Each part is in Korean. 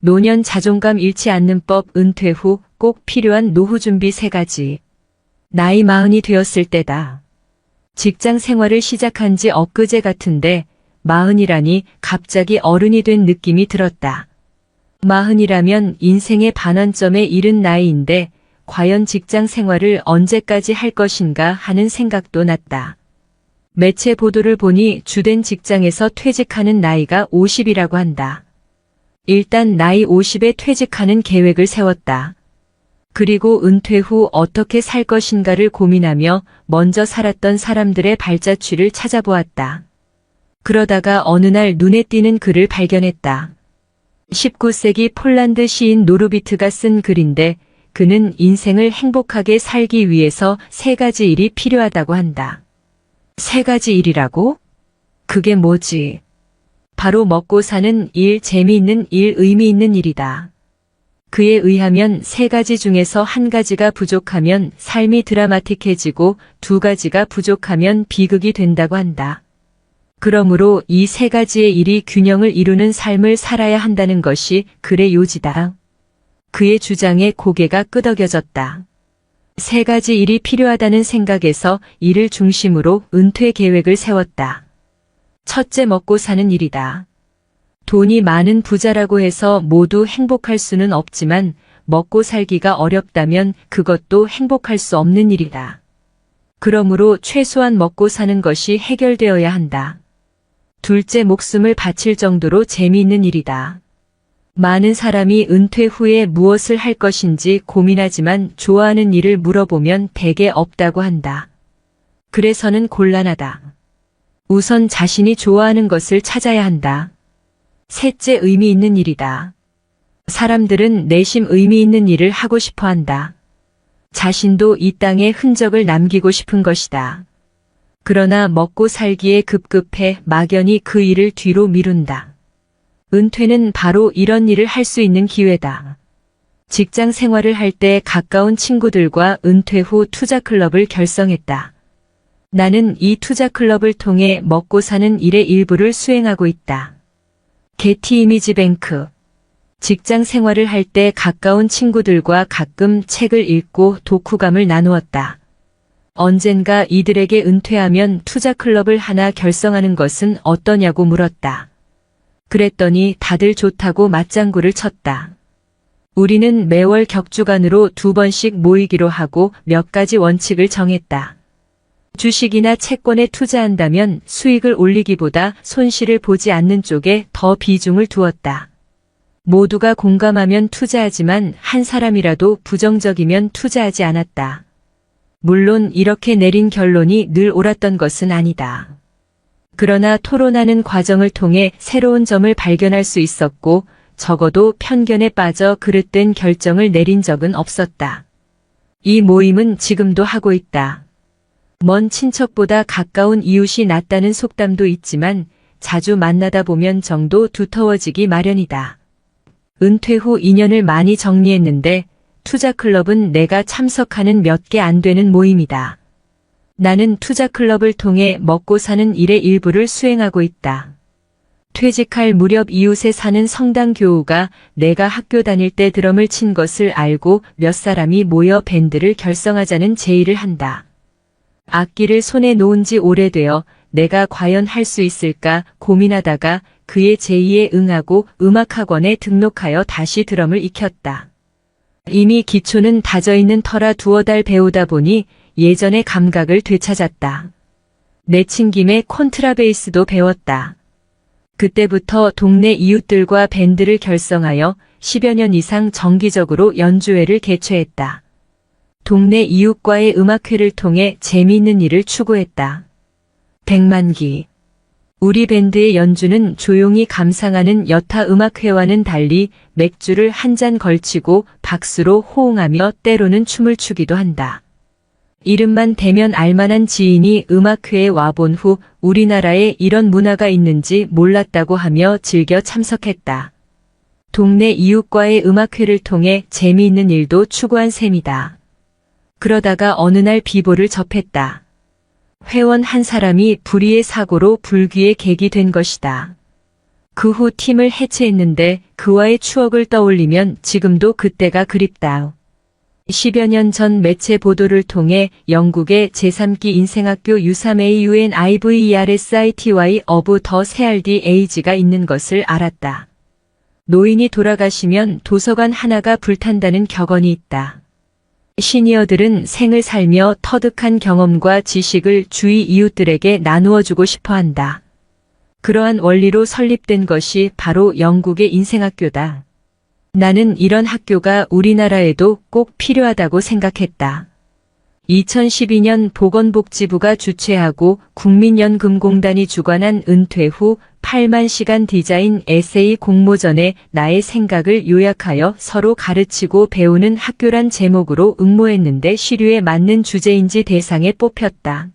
노년 자존감 잃지 않는 법, 은퇴 후 꼭 필요한 노후 준비 3가지. 나이 40이 되었을 때다. 직장 생활을 시작한 지 엊그제 같은데 40이라니 갑자기 어른이 된 느낌이 들었다. 40이라면 인생의 반환점에 이른 나이인데 과연 직장 생활을 언제까지 할 것인가 하는 생각도 났다. 매체 보도를 보니 주된 직장에서 퇴직하는 나이가 50이라고 한다. 일단 나이 50에 퇴직하는 계획을 세웠다. 그리고 은퇴 후 어떻게 살 것인가를 고민하며 먼저 살았던 사람들의 발자취를 찾아보았다. 그러다가 어느 날 눈에 띄는 글을 발견했다. 19세기 폴란드 시인 노르비트가 쓴 글인데 그는 인생을 행복하게 살기 위해서 3가지 일이 필요하다고 한다. 3가지 일이라고? 그게 뭐지? 바로 먹고 사는 일, 재미있는 일, 의미 있는 일이다. 그에 의하면 3가지 중에서 1가지가 부족하면 삶이 드라마틱해지고 2가지가 부족하면 비극이 된다고 한다. 그러므로 이 3가지의 일이 균형을 이루는 삶을 살아야 한다는 것이 글의 요지다. 그의 주장에 고개가 끄덕여졌다. 3가지 일이 필요하다는 생각에서 이를 중심으로 은퇴 계획을 세웠다. 첫째, 먹고 사는 일이다. 돈이 많은 부자라고 해서 모두 행복할 수는 없지만 먹고 살기가 어렵다면 그것도 행복할 수 없는 일이다. 그러므로 최소한 먹고 사는 것이 해결되어야 한다. 둘째, 목숨을 바칠 정도로 재미있는 일이다. 많은 사람이 은퇴 후에 무엇을 할 것인지 고민하지만 좋아하는 일을 물어보면 대개 없다고 한다. 그래서는 곤란하다. 우선 자신이 좋아하는 것을 찾아야 한다. 셋째, 의미 있는 일이다. 사람들은 내심 의미 있는 일을 하고 싶어 한다. 자신도 이 땅에 흔적을 남기고 싶은 것이다. 그러나 먹고 살기에 급급해 막연히 그 일을 뒤로 미룬다. 은퇴는 바로 이런 일을 할 수 있는 기회다. 직장 생활을 할 때 가까운 친구들과 은퇴 후 투자클럽을 결성했다. 나는 이 투자클럽을 통해 먹고 사는 일의 일부를 수행하고 있다. 게티 이미지 뱅크. 직장 생활을 할 때 가까운 친구들과 가끔 책을 읽고 독후감을 나누었다. 언젠가 이들에게 은퇴하면 투자클럽을 하나 결성하는 것은 어떠냐고 물었다. 그랬더니 다들 좋다고 맞장구를 쳤다. 우리는 매월 격주간으로 2번씩 모이기로 하고 몇 가지 원칙을 정했다. 주식이나 채권에 투자한다면 수익을 올리기보다 손실을 보지 않는 쪽에 더 비중을 두었다. 모두가 공감하면 투자하지만 한 사람이라도 부정적이면 투자하지 않았다. 물론 이렇게 내린 결론이 늘 옳았던 것은 아니다. 그러나 토론하는 과정을 통해 새로운 점을 발견할 수 있었고 적어도 편견에 빠져 그릇된 결정을 내린 적은 없었다. 이 모임은 지금도 하고 있다. 먼 친척보다 가까운 이웃이 낫다는 속담도 있지만 자주 만나다 보면 정도 두터워지기 마련이다. 은퇴 후 인연을 많이 정리했는데 투자클럽은 내가 참석하는 몇 개 안 되는 모임이다. 나는 투자클럽을 통해 먹고 사는 일의 일부를 수행하고 있다. 퇴직할 무렵 이웃에 사는 성당 교우가 내가 학교 다닐 때 드럼을 친 것을 알고 몇 사람이 모여 밴드를 결성하자는 제의를 한다. 악기를 손에 놓은 지 오래되어 내가 과연 할 수 있을까 고민하다가 그의 제의에 응하고 음악학원에 등록하여 다시 드럼을 익혔다. 이미 기초는 다져있는 터라 2달 배우다 보니 예전의 감각을 되찾았다. 내친 김에 콘트라베이스도 배웠다. 그때부터 동네 이웃들과 밴드를 결성하여 10여 년 이상 정기적으로 연주회를 개최했다. 동네 이웃과의 음악회를 통해 재미있는 일을 추구했다. 100만기. 우리 밴드의 연주는 조용히 감상하는 여타 음악회와는 달리 맥주를 한 잔 걸치고 박수로 호응하며 때로는 춤을 추기도 한다. 이름만 대면 알만한 지인이 음악회에 와본 후 우리나라에 이런 문화가 있는지 몰랐다고 하며 즐겨 참석했다. 동네 이웃과의 음악회를 통해 재미있는 일도 추구한 셈이다. 그러다가 어느 날 비보를 접했다. 회원 한 사람이 불의의 사고로 불귀의 객이 된 것이다. 그 후 팀을 해체했는데 그와의 추억을 떠올리면 지금도 그때가 그립다. 10여 년 전 매체 보도를 통해 영국의 제3기 인생학교 U3AUNIVERSITY of the CRDAG가 있는 것을 알았다. 노인이 돌아가시면 도서관 하나가 불탄다는 격언이 있다. 시니어들은 생을 살며 터득한 경험과 지식을 주위 이웃들에게 나누어주고 싶어 한다. 그러한 원리로 설립된 것이 바로 영국의 인생학교다. 나는 이런 학교가 우리나라에도 꼭 필요하다고 생각했다. 2012년 보건복지부가 주최하고 국민연금공단이 주관한 은퇴 후 8만 시간 디자인 에세이 공모전에 나의 생각을 요약하여 서로 가르치고 배우는 학교란 제목으로 응모했는데 시류에 맞는 주제인지 대상에 뽑혔다.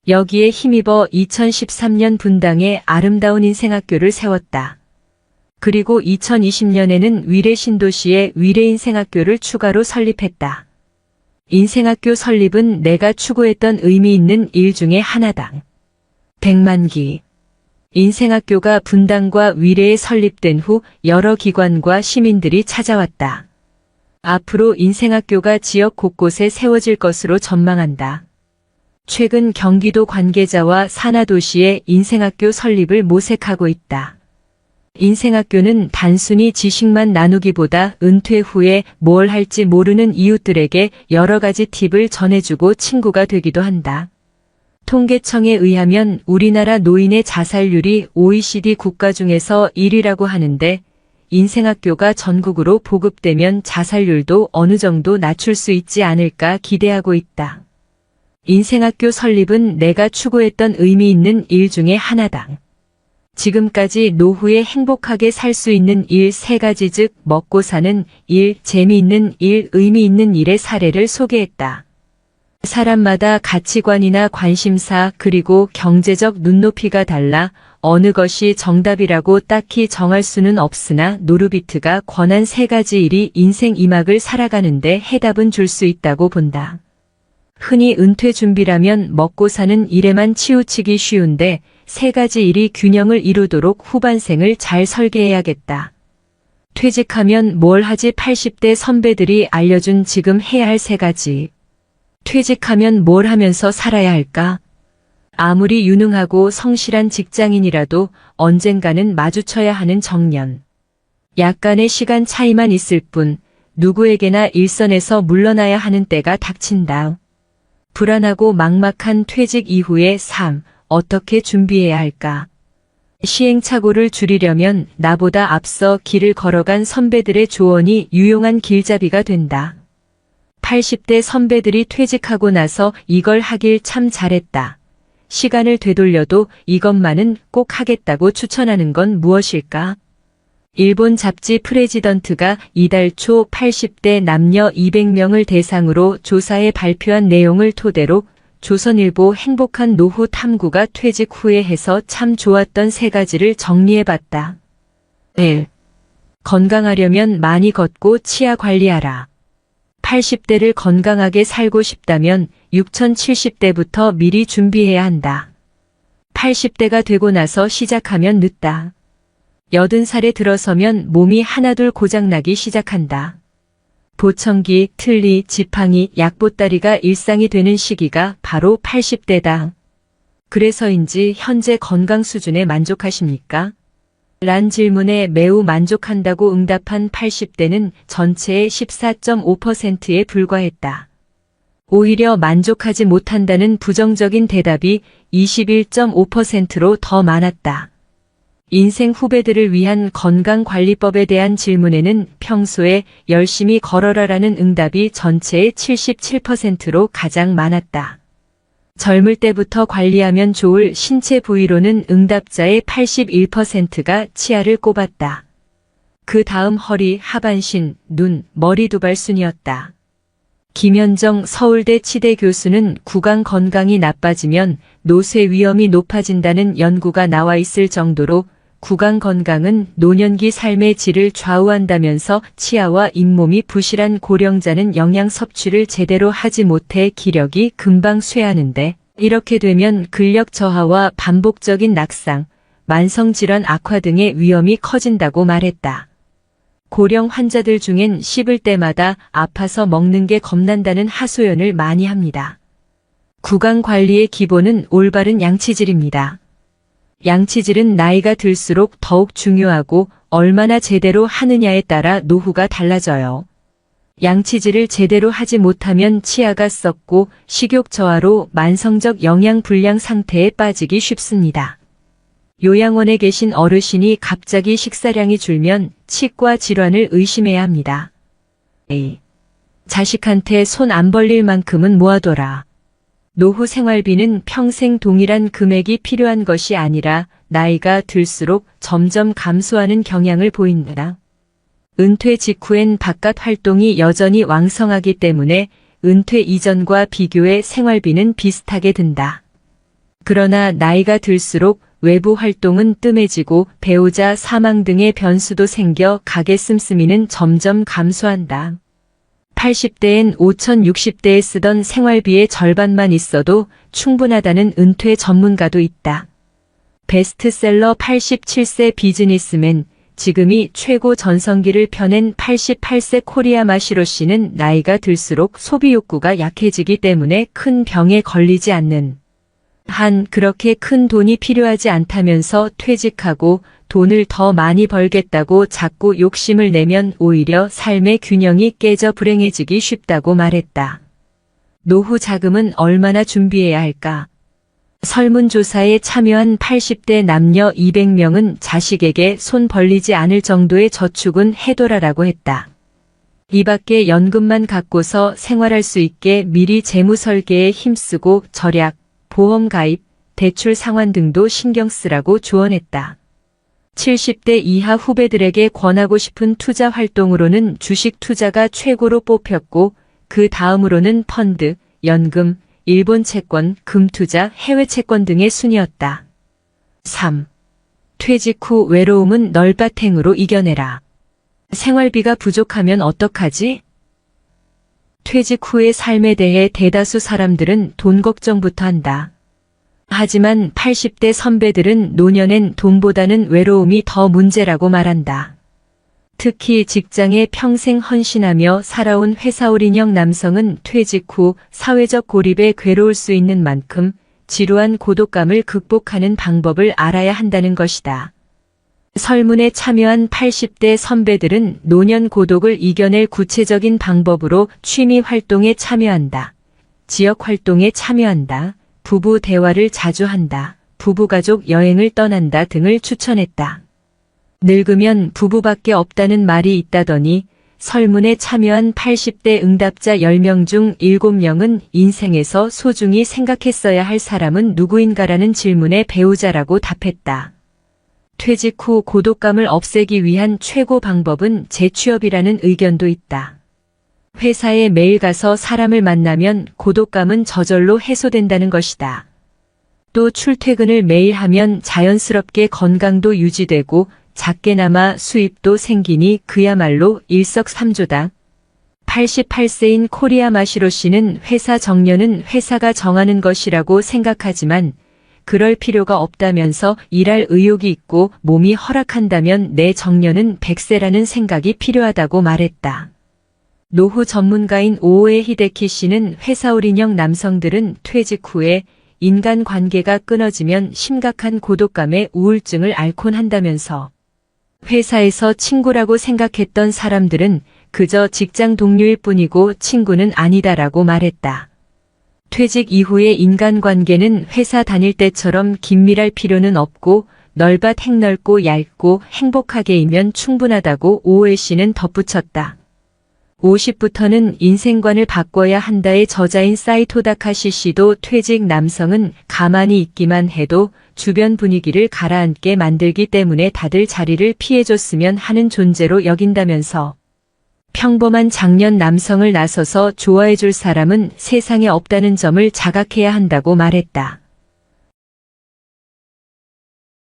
여기에 힘입어 2013년 분당에 아름다운 인생학교를 세웠다. 그리고 2020년에는 위례 신도시에 위례인생학교를 추가로 설립했다. 인생학교 설립은 내가 추구했던 의미 있는 일 중에 하나다. 100만기. 인생학교가 분당과 위례에 설립된 후 여러 기관과 시민들이 찾아왔다. 앞으로 인생학교가 지역 곳곳에 세워질 것으로 전망한다. 최근 경기도 관계자와 산하도시에 인생학교 설립을 모색하고 있다. 인생학교는 단순히 지식만 나누기보다 은퇴 후에 뭘 할지 모르는 이웃들에게 여러 가지 팁을 전해주고 친구가 되기도 한다. 통계청에 의하면 우리나라 노인의 자살률이 OECD 국가 중에서 1위라고 하는데 인생학교가 전국으로 보급되면 자살률도 어느 정도 낮출 수 있지 않을까 기대하고 있다. 인생학교 설립은 내가 추구했던 의미 있는 일 중에 하나다. 지금까지 노후에 행복하게 살 수 있는 일 3가지 즉 먹고 사는 일, 재미있는 일, 의미 있는 일의 사례를 소개했다. 사람마다 가치관이나 관심사 그리고 경제적 눈높이가 달라 어느 것이 정답이라고 딱히 정할 수는 없으나 노르비트가 권한 3가지 일이 인생 2막을 살아가는데 해답은 줄 수 있다고 본다. 흔히 은퇴 준비라면 먹고 사는 일에만 치우치기 쉬운데 3가지 일이 균형을 이루도록 후반생을 잘 설계해야겠다. 퇴직하면 뭘 하지 80대 선배들이 알려준 지금 해야 할 3가지. 퇴직하면 뭘 하면서 살아야 할까? 아무리 유능하고 성실한 직장인이라도 언젠가는 마주쳐야 하는 정년. 약간의 시간 차이만 있을 뿐 누구에게나 일선에서 물러나야 하는 때가 닥친다. 불안하고 막막한 퇴직 이후의 삶, 어떻게 준비해야 할까? 시행착오를 줄이려면 나보다 앞서 길을 걸어간 선배들의 조언이 유용한 길잡이가 된다. 80대 선배들이 퇴직하고 나서 이걸 하길 참 잘했다. 시간을 되돌려도 이것만은 꼭 하겠다고 추천하는 건 무엇일까? 일본 잡지 프레지던트가 이달 초 80대 남녀 200명을 대상으로 조사해 발표한 내용을 토대로 조선일보 행복한 노후 탐구가 퇴직 후에 해서 참 좋았던 3가지를 정리해봤다. 1. 건강하려면 많이 걷고 치아 관리하라. 80대를 건강하게 살고 싶다면 6070대부터 미리 준비해야 한다. 80대가 되고 나서 시작하면 늦다. 80살에 들어서면 몸이 하나둘 고장나기 시작한다. 보청기, 틀니, 지팡이, 약보따리가 일상이 되는 시기가 바로 80대다. 그래서인지 현재 건강 수준에 만족하십니까? 란 질문에 매우 만족한다고 응답한 80대는 전체의 14.5%에 불과했다. 오히려 만족하지 못한다는 부정적인 대답이 21.5%로 더 많았다. 인생 후배들을 위한 건강관리법에 대한 질문에는 평소에 열심히 걸어라라는 응답이 전체의 77%로 가장 많았다. 젊을 때부터 관리하면 좋을 신체 부위로는 응답자의 81%가 치아를 꼽았다. 그 다음 허리, 하반신, 눈, 머리 두발 순이었다. 김현정 서울대 치대 교수는 구강 건강이 나빠지면 노쇠 위험이 높아진다는 연구가 나와 있을 정도로 구강 건강은 노년기 삶의 질을 좌우한다면서 치아와 잇몸이 부실한 고령자는 영양 섭취를 제대로 하지 못해 기력이 금방 쇠하는데 이렇게 되면 근력 저하와 반복적인 낙상, 만성질환 악화 등의 위험이 커진다고 말했다. 고령 환자들 중엔 씹을 때마다 아파서 먹는 게 겁난다는 하소연을 많이 합니다. 구강 관리의 기본은 올바른 양치질입니다. 양치질은 나이가 들수록 더욱 중요하고 얼마나 제대로 하느냐에 따라 노후가 달라져요. 양치질을 제대로 하지 못하면 치아가 썩고 식욕 저하로 만성적 영양 불량 상태에 빠지기 쉽습니다. 요양원에 계신 어르신이 갑자기 식사량이 줄면 치과 질환을 의심해야 합니다. A. 자식한테 손 안 벌릴 만큼은 모아둬라. 노후 생활비는 평생 동일한 금액이 필요한 것이 아니라 나이가 들수록 점점 감소하는 경향을 보인다. 은퇴 직후엔 바깥 활동이 여전히 왕성하기 때문에 은퇴 이전과 비교해 생활비는 비슷하게 든다. 그러나 나이가 들수록 외부 활동은 뜸해지고 배우자 사망 등의 변수도 생겨 가계 씀씀이는 점점 감소한다. 80대엔 5천 60대에 쓰던 생활비의 절반만 있어도 충분하다는 은퇴 전문가도 있다. 베스트셀러 87세 비즈니스맨, 지금이 최고 전성기를 펴낸 88세 코리아 마시로 씨는 나이가 들수록 소비 욕구가 약해지기 때문에 큰 병에 걸리지 않는 한 그렇게 큰 돈이 필요하지 않다면서 퇴직하고 돈을 더 많이 벌겠다고 자꾸 욕심을 내면 오히려 삶의 균형이 깨져 불행해지기 쉽다고 말했다. 노후 자금은 얼마나 준비해야 할까? 설문조사에 참여한 80대 남녀 200명은 자식에게 손 벌리지 않을 정도의 저축은 해둬라라고 했다. 이 밖에 연금만 갖고서 생활할 수 있게 미리 재무 설계에 힘쓰고 절약, 보험 가입, 대출 상환 등도 신경 쓰라고 조언했다. 70대 이하 후배들에게 권하고 싶은 투자 활동으로는 주식 투자가 최고로 뽑혔고 그 다음으로는 펀드, 연금, 일본 채권, 금투자, 해외 채권 등의 순이었다. 3. 퇴직 후 외로움은 널밭행으로 이겨내라. 생활비가 부족하면 어떡하지? 퇴직 후의 삶에 대해 대다수 사람들은 돈 걱정부터 한다. 하지만 80대 선배들은 노년엔 돈보다는 외로움이 더 문제라고 말한다. 특히 직장에 평생 헌신하며 살아온 회사올인형 남성은 퇴직 후 사회적 고립에 괴로울 수 있는 만큼 지루한 고독감을 극복하는 방법을 알아야 한다는 것이다. 설문에 참여한 80대 선배들은 노년 고독을 이겨낼 구체적인 방법으로 취미 활동에 참여한다. 지역 활동에 참여한다. 부부 대화를 자주 한다. 부부가족 여행을 떠난다 등을 추천했다. 늙으면 부부밖에 없다는 말이 있다더니 설문에 참여한 80대 응답자 10명 중 7명은 인생에서 소중히 생각했어야 할 사람은 누구인가라는 질문에 배우자라고 답했다. 퇴직 후 고독감을 없애기 위한 최고 방법은 재취업이라는 의견도 있다. 회사에 매일 가서 사람을 만나면 고독감은 저절로 해소된다는 것이다. 또 출퇴근을 매일 하면 자연스럽게 건강도 유지되고 작게나마 수입도 생기니 그야말로 일석삼조다. 88세인 코리아 마시로 씨는 회사 정년은 회사가 정하는 것이라고 생각하지만 그럴 필요가 없다면서 일할 의욕이 있고 몸이 허락한다면 내 정년은 100세라는 생각이 필요하다고 말했다. 노후 전문가인 오오에 히데키 씨는 회사올인형 남성들은 퇴직 후에 인간관계가 끊어지면 심각한 고독감에 우울증을 앓곤 한다면서 회사에서 친구라고 생각했던 사람들은 그저 직장 동료일 뿐이고 친구는 아니다라고 말했다. 퇴직 이후의 인간관계는 회사 다닐 때처럼 긴밀할 필요는 없고 널밭 넓고 얇고 행복하게이면 충분하다고 오오에 씨는 덧붙였다. 50부터는 인생관을 바꿔야 한다의 저자인 사이토 다카시 씨도 퇴직 남성은 가만히 있기만 해도 주변 분위기를 가라앉게 만들기 때문에 다들 자리를 피해줬으면 하는 존재로 여긴다면서 평범한 장년 남성을 나서서 좋아해줄 사람은 세상에 없다는 점을 자각해야 한다고 말했다.